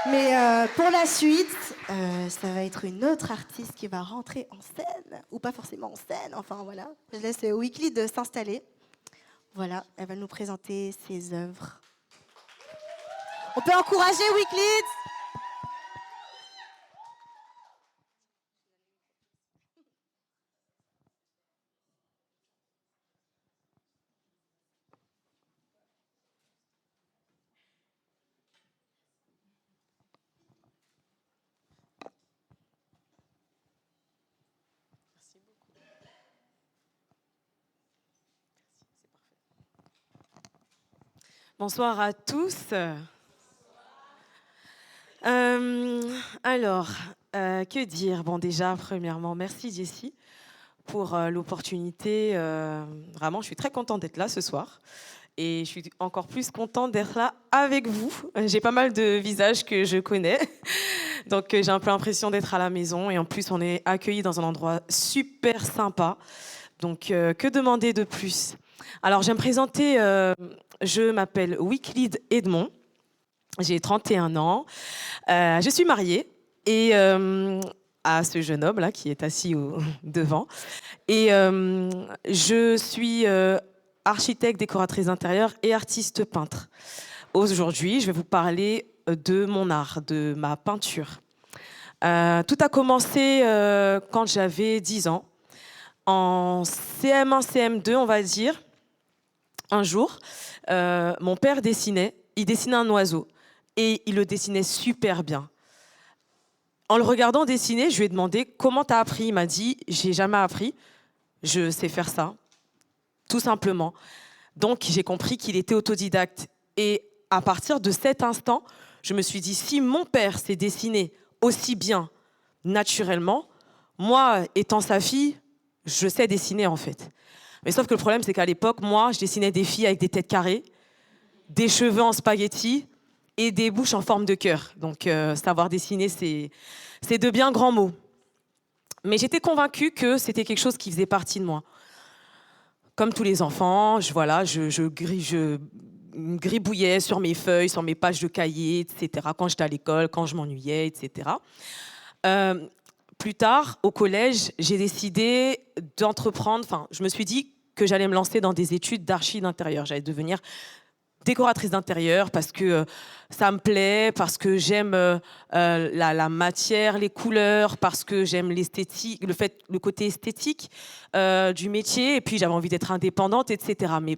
Mais pour la suite, ça va être une autre artiste qui va rentrer en scène, ou pas forcément en scène, enfin voilà. Je laisse Weekly de s'installer. Voilà, elle va nous présenter ses œuvres. On peut encourager Weekly. Bonsoir à tous. Alors, que dire? Bon, déjà, premièrement, merci Jessie pour l'opportunité. Vraiment, je suis très contente d'être là ce soir. Et je suis encore plus contente d'être là avec vous. J'ai pas mal de visages que je connais. Donc, j'ai un peu l'impression d'être à la maison. Et en plus, on est accueillis dans un endroit super sympa. Donc, que demander de plus? Alors, je vais me présenter. Je m'appelle Wicklid Edmond. J'ai 31 ans. Je suis mariée et à ce jeune homme là qui est assis devant. Et je suis architecte, décoratrice d'intérieur et artiste peintre. Aujourd'hui, je vais vous parler de mon art, de ma peinture. Tout a commencé quand j'avais 10 ans, en CM1, CM2, on va dire. Un jour, mon père dessinait, il dessinait un oiseau et il le dessinait super bien. En le regardant dessiner, je lui ai demandé comment t'as appris. Il m'a dit j'ai jamais appris, je sais faire ça, tout simplement. Donc j'ai compris qu'il était autodidacte. Et à partir de cet instant, je me suis dit si mon père sait dessiner aussi bien naturellement, moi, étant sa fille, je sais dessiner en fait. Mais sauf que le problème, c'est qu'à l'époque, moi, je dessinais des filles avec des têtes carrées, des cheveux en spaghetti et des bouches en forme de cœur. Donc savoir dessiner, c'est de bien grands mots. Mais j'étais convaincue que c'était quelque chose qui faisait partie de moi. Comme tous les enfants, je gribouillais sur mes feuilles, sur mes pages de cahier, etc. Quand j'étais à l'école, quand je m'ennuyais, etc. Plus tard, au collège, j'ai décidé d'entreprendre, je me suis dit que j'allais me lancer dans des études d'archi d'intérieur. J'allais devenir décoratrice d'intérieur parce que ça me plaît, parce que j'aime la matière, les couleurs, parce que j'aime l'esthétique, le côté esthétique du métier. Et puis j'avais envie d'être indépendante, etc. Mais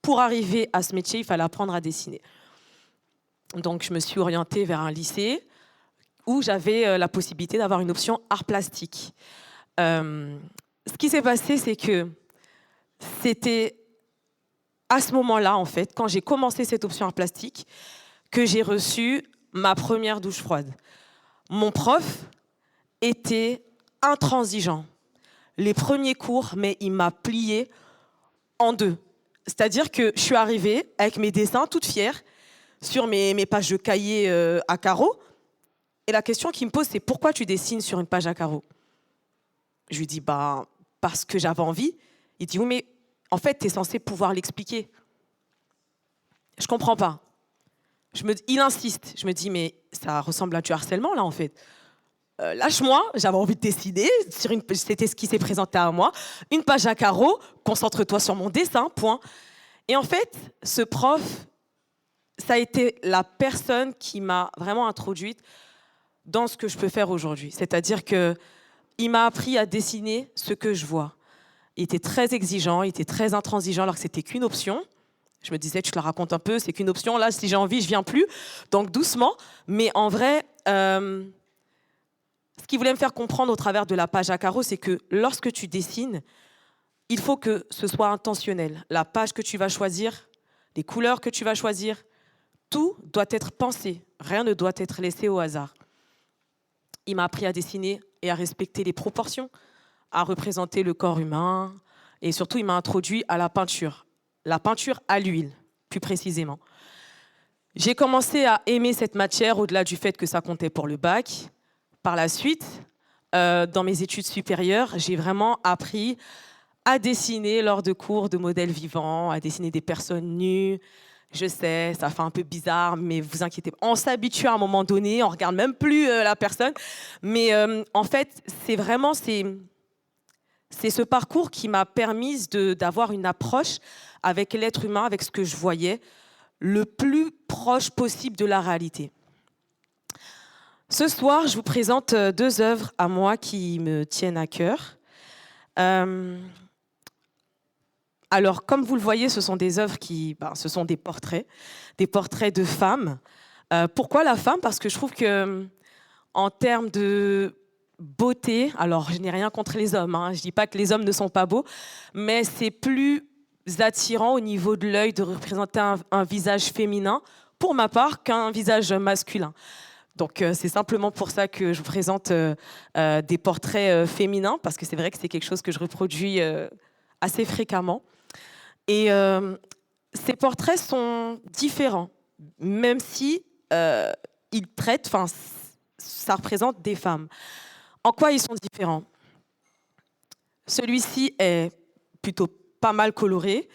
pour arriver à ce métier, il fallait apprendre à dessiner. Donc je me suis orientée vers un lycée où j'avais la possibilité d'avoir une option art plastique. Ce qui s'est passé, c'est que c'était à ce moment-là, en fait, quand j'ai commencé cette option art plastique, que j'ai reçu ma première douche froide. Mon prof était intransigeant. Les premiers cours, mais il m'a plié en deux. C'est-à-dire que je suis arrivée avec mes dessins, toute fière, sur mes pages de cahier à carreaux. Et la question qu'il me pose, c'est pourquoi tu dessines sur une page à carreaux? Je lui dis, parce que j'avais envie. Il dit, oui, mais en fait, tu es censé pouvoir l'expliquer. Je comprends pas. Il insiste. Je me dis, mais ça ressemble à du harcèlement, là, en fait. Lâche-moi, j'avais envie de décider. C'était ce qui s'est présenté à moi. Une page à carreaux, concentre-toi sur mon dessin, point. Et en fait, ce prof, ça a été la personne qui m'a vraiment introduite dans ce que je peux faire aujourd'hui. C'est-à-dire qu'il m'a appris à dessiner ce que je vois. Il était très exigeant, il était très intransigeant, alors que c'était qu'une option. Je me disais, tu te la racontes un peu, c'est qu'une option. Là, si j'ai envie, je viens plus. Donc doucement. Mais en vrai, ce qu'il voulait me faire comprendre au travers de la page à carreaux, c'est que lorsque tu dessines, il faut que ce soit intentionnel. La page que tu vas choisir, les couleurs que tu vas choisir, tout doit être pensé. Rien ne doit être laissé au hasard. Il m'a appris à dessiner et à respecter les proportions, à représenter le corps humain. Et surtout, il m'a introduit à la peinture à l'huile, plus précisément. J'ai commencé à aimer cette matière au-delà du fait que ça comptait pour le bac. Par la suite, dans mes études supérieures, j'ai vraiment appris à dessiner lors de cours de modèles vivants, à dessiner des personnes nues, Je sais, ça fait un peu bizarre, mais vous inquiétez pas. On s'habitue à un moment donné, on regarde même plus la personne. Mais en fait, c'est ce parcours qui m'a permis d'avoir une approche avec l'être humain, avec ce que je voyais, le plus proche possible de la réalité. Ce soir, je vous présente 2 œuvres à moi qui me tiennent à cœur. Alors, comme vous le voyez, ce sont des œuvres ce sont des portraits de femmes. Pourquoi la femme? Parce que je trouve que, en termes de beauté, alors je n'ai rien contre les hommes, hein, je ne dis pas que les hommes ne sont pas beaux, mais c'est plus attirant au niveau de l'œil de représenter un visage féminin, pour ma part, qu'un visage masculin. Donc c'est simplement pour ça que je vous présente des portraits féminins, parce que c'est vrai que c'est quelque chose que je reproduis assez fréquemment. Et ces portraits sont différents, même si ils traitent, ça représente des femmes. En quoi ils sont différents? Celui-ci est plutôt pas mal coloré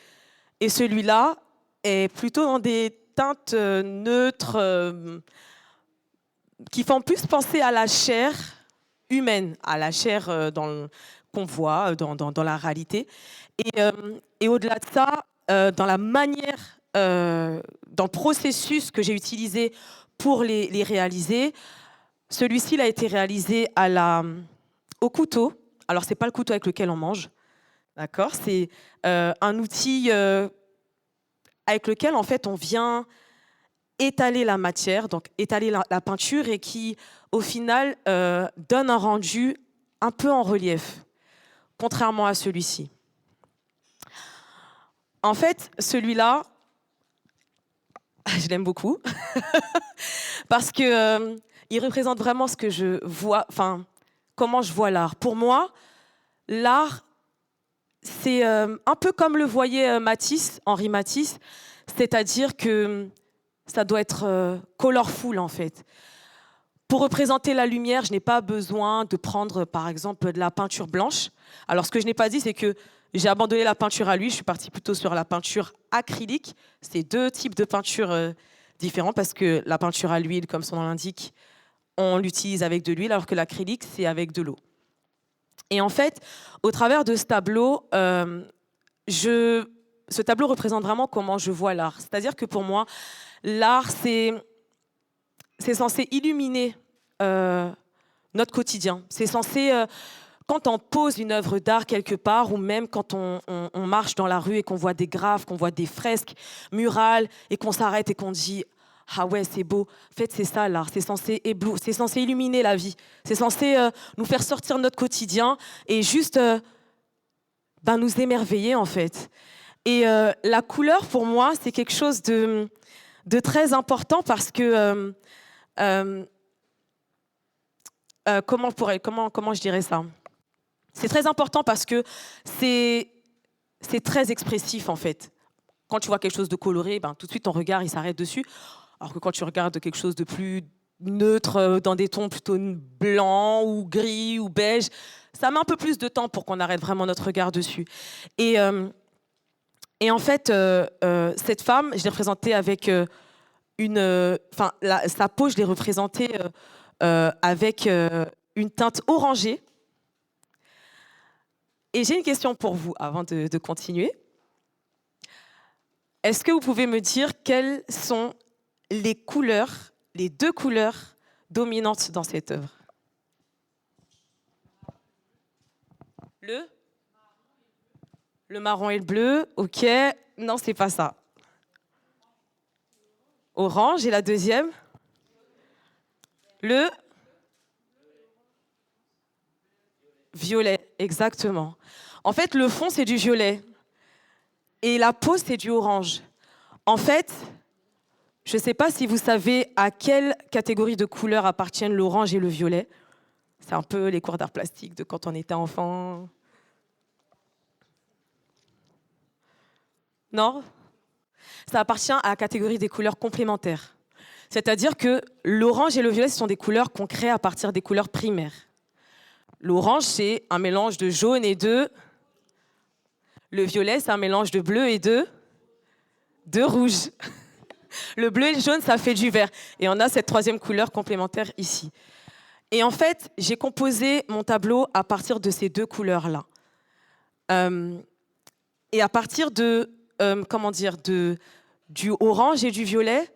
et celui-là est plutôt dans des teintes neutres qui font plus penser à la chair humaine, à la chair qu'on voit dans la réalité. Et au-delà de ça, dans la manière, dans le processus que j'ai utilisé pour les réaliser, celui-ci il a été réalisé au couteau. Alors, ce n'est pas le couteau avec lequel on mange, d'accord? C'est un outil avec lequel, en fait, on vient étaler la matière, donc étaler la peinture, et qui, au final, donne un rendu un peu en relief, contrairement à celui-ci. En fait, celui-là, je l'aime beaucoup, parce que il représente vraiment ce que je vois, comment je vois l'art. Pour moi, l'art, c'est un peu comme le voyait Henri Matisse, c'est-à-dire que ça doit être colorful, en fait. Pour représenter la lumière, je n'ai pas besoin de prendre, par exemple, de la peinture blanche. Alors, ce que je n'ai pas dit, c'est que j'ai abandonné la peinture à l'huile, je suis partie plutôt sur la peinture acrylique. C'est 2 types de peintures différents, parce que la peinture à l'huile, comme son nom l'indique, on l'utilise avec de l'huile, alors que l'acrylique, c'est avec de l'eau. Et en fait, au travers de ce tableau, ce tableau représente vraiment comment je vois l'art. C'est-à-dire que pour moi, l'art, c'est censé illuminer notre quotidien. C'est censé, quand on pose une œuvre d'art quelque part, ou même quand on marche dans la rue et qu'on voit des graphes, qu'on voit des fresques murales, et qu'on s'arrête et qu'on dit « Ah ouais, c'est beau ». En fait, c'est ça l'art. C'est censé illuminer la vie. C'est censé nous faire sortir de notre quotidien et juste nous émerveiller, en fait. Et la couleur, pour moi, c'est quelque chose de très important, parce que comment je dirais ça? C'est très important parce que c'est très expressif, en fait. Quand tu vois quelque chose de coloré, tout de suite ton regard il s'arrête dessus. Alors que quand tu regardes quelque chose de plus neutre, dans des tons plutôt blancs ou gris ou beige, ça met un peu plus de temps pour qu'on arrête vraiment notre regard dessus. Et en fait, cette femme, je l'ai représentée avec sa peau, je l'ai représentée avec une teinte orangée. Et j'ai une question pour vous avant de continuer. Est-ce que vous pouvez me dire quelles sont les 2 couleurs dominantes dans cette œuvre? Le marron et le bleu, ok. Non, c'est pas ça. Orange, et la deuxième? Le violet, exactement. En fait, le fond, c'est du violet. Et la peau, c'est du orange. En fait, je ne sais pas si vous savez à quelle catégorie de couleurs appartiennent l'orange et le violet. C'est un peu les cours d'art plastique de quand on était enfant. Non? Ça appartient à la catégorie des couleurs complémentaires. C'est-à-dire que l'orange et le violet, ce sont des couleurs qu'on crée à partir des couleurs primaires. L'orange, c'est un mélange de jaune et de... Le violet, c'est un mélange de bleu et de rouge. Le bleu et le jaune, ça fait du vert. Et on a cette troisième couleur complémentaire ici. Et en fait, j'ai composé mon tableau à partir de ces deux couleurs-là. Et à partir de, du orange et du violet,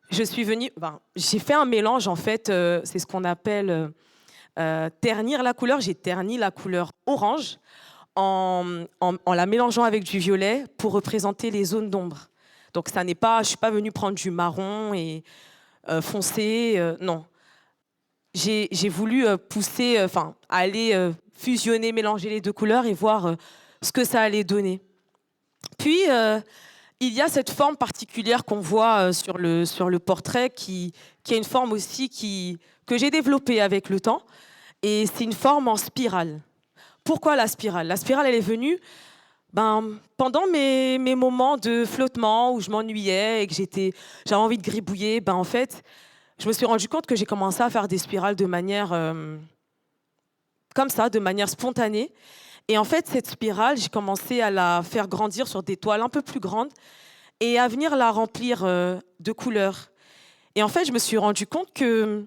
je suis venue... j'ai fait un mélange, en fait, c'est ce qu'on appelle ternir la couleur. J'ai terni la couleur orange en la mélangeant avec du violet pour représenter les zones d'ombre. Donc, je ne suis pas venue prendre du marron et foncé, non. J'ai voulu aller fusionner, mélanger les deux couleurs et voir ce que ça allait donner. Puis, il y a cette forme particulière qu'on voit sur le portrait qui est une forme aussi que j'ai développée avec le temps. Et c'est une forme en spirale. Pourquoi la spirale? La spirale, elle est venue pendant mes moments de flottement où je m'ennuyais et que j'avais envie de gribouiller. En fait, je me suis rendu compte que j'ai commencé à faire des spirales de manière comme ça, de manière spontanée. Et en fait, cette spirale, j'ai commencé à la faire grandir sur des toiles un peu plus grandes et à venir la remplir de couleurs. Et en fait, je me suis rendu compte que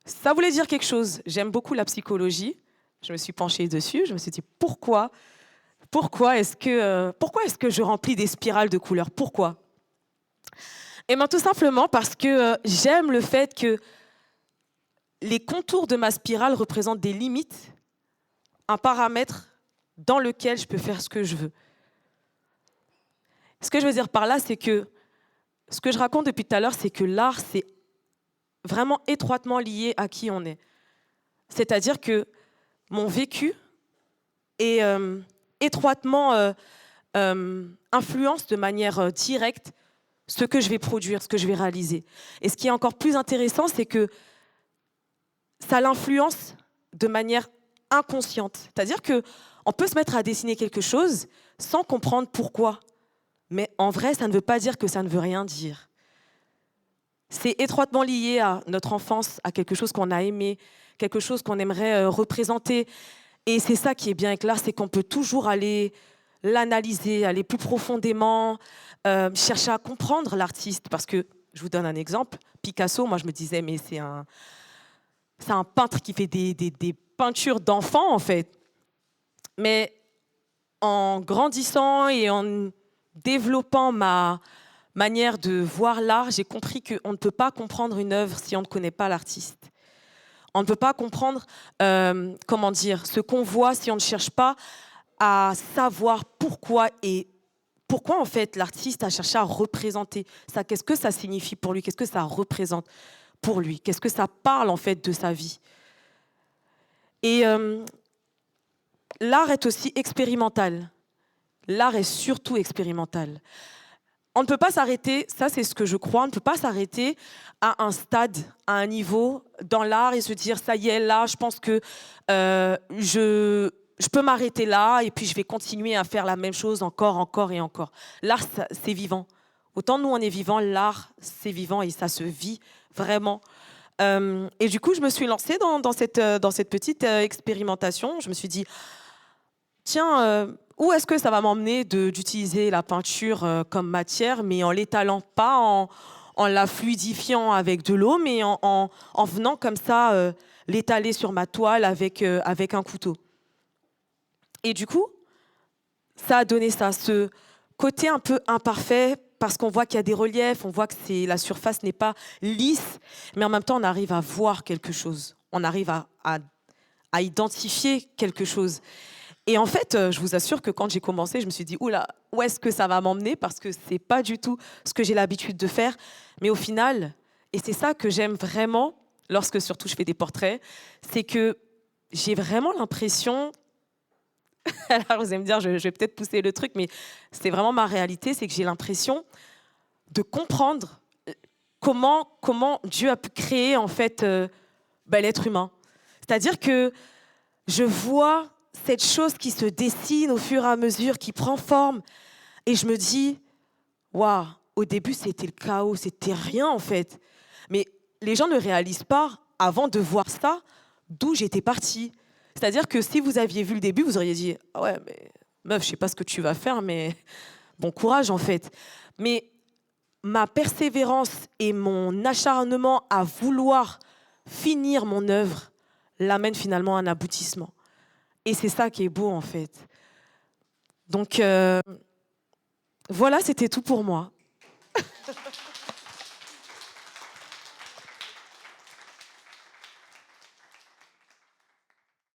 ça voulait dire quelque chose. J'aime beaucoup la psychologie. Je me suis penchée dessus. Je me suis dit, pourquoi est-ce que je remplis des spirales de couleurs? Pourquoi? Et bien, tout simplement parce que j'aime le fait que les contours de ma spirale représentent des limites, un paramètre dans lequel je peux faire ce que je veux. Ce que je veux dire par là, c'est que ce que je raconte depuis tout à l'heure, c'est que l'art, c'est vraiment étroitement lié à qui on est. C'est-à-dire que mon vécu est étroitement influence de manière directe ce que je vais produire, ce que je vais réaliser. Et ce qui est encore plus intéressant, c'est que ça l'influence de manière inconsciente. C'est-à-dire qu'on peut se mettre à dessiner quelque chose sans comprendre pourquoi. Mais en vrai, ça ne veut pas dire que ça ne veut rien dire. C'est étroitement lié à notre enfance, à quelque chose qu'on a aimé, quelque chose qu'on aimerait représenter. Et c'est ça qui est bien avec l'art, c'est qu'on peut toujours aller l'analyser, aller plus profondément, chercher à comprendre l'artiste. Parce que, je vous donne un exemple, Picasso, moi je me disais, mais c'est un peintre qui fait des peintures d'enfants, en fait. Mais en grandissant et en développant ma manière de voir l'art, j'ai compris qu'on ne peut pas comprendre une œuvre si on ne connaît pas l'artiste. On ne peut pas comprendre ce qu'on voit si on ne cherche pas à savoir pourquoi en fait l'artiste a cherché à représenter ça. Qu'est-ce que ça signifie pour lui? Qu'est-ce que ça représente pour lui? Qu'est-ce que ça parle en fait de sa vie? Et l'art est aussi expérimental. L'art est surtout expérimental. On ne peut pas s'arrêter, ça c'est ce que je crois, on ne peut pas s'arrêter à un stade, à un niveau dans l'art et se dire ça y est, là je pense que je peux m'arrêter là et puis je vais continuer à faire la même chose encore et encore. L'art, c'est vivant. Autant nous on est vivant, l'art c'est vivant et ça se vit vraiment. Et du coup je me suis lancée dans cette petite expérimentation. Je me suis dit, tiens, où est-ce que ça va m'emmener d'utiliser la peinture comme matière, mais en l'étalant, pas en la fluidifiant avec de l'eau, mais en venant comme ça l'étaler sur ma toile avec un couteau. Et du coup, ça a donné ça, ce côté un peu imparfait, parce qu'on voit qu'il y a des reliefs, on voit que la surface n'est pas lisse, mais en même temps, on arrive à voir quelque chose, on arrive à identifier quelque chose. Et en fait, je vous assure que quand j'ai commencé, je me suis dit, oula, où est-ce que ça va m'emmener? Parce que c'est pas du tout ce que j'ai l'habitude de faire. Mais au final, et c'est ça que j'aime vraiment, lorsque surtout je fais des portraits, c'est que j'ai vraiment l'impression, alors vous allez me dire, je vais peut-être pousser le truc, mais c'est vraiment ma réalité, c'est que j'ai l'impression de comprendre comment Dieu a pu créer en fait l'être humain. C'est-à-dire que je vois cette chose qui se dessine au fur et à mesure, qui prend forme. Et je me dis, waouh, au début, c'était le chaos, c'était rien en fait. Mais les gens ne réalisent pas, avant de voir ça, d'où j'étais partie. C'est-à-dire que si vous aviez vu le début, vous auriez dit, ah ouais, mais meuf, je sais pas ce que tu vas faire, mais bon courage en fait. Mais ma persévérance et mon acharnement à vouloir finir mon œuvre l'amène finalement à un aboutissement. Et c'est ça qui est beau, en fait. Donc, voilà, c'était tout pour moi.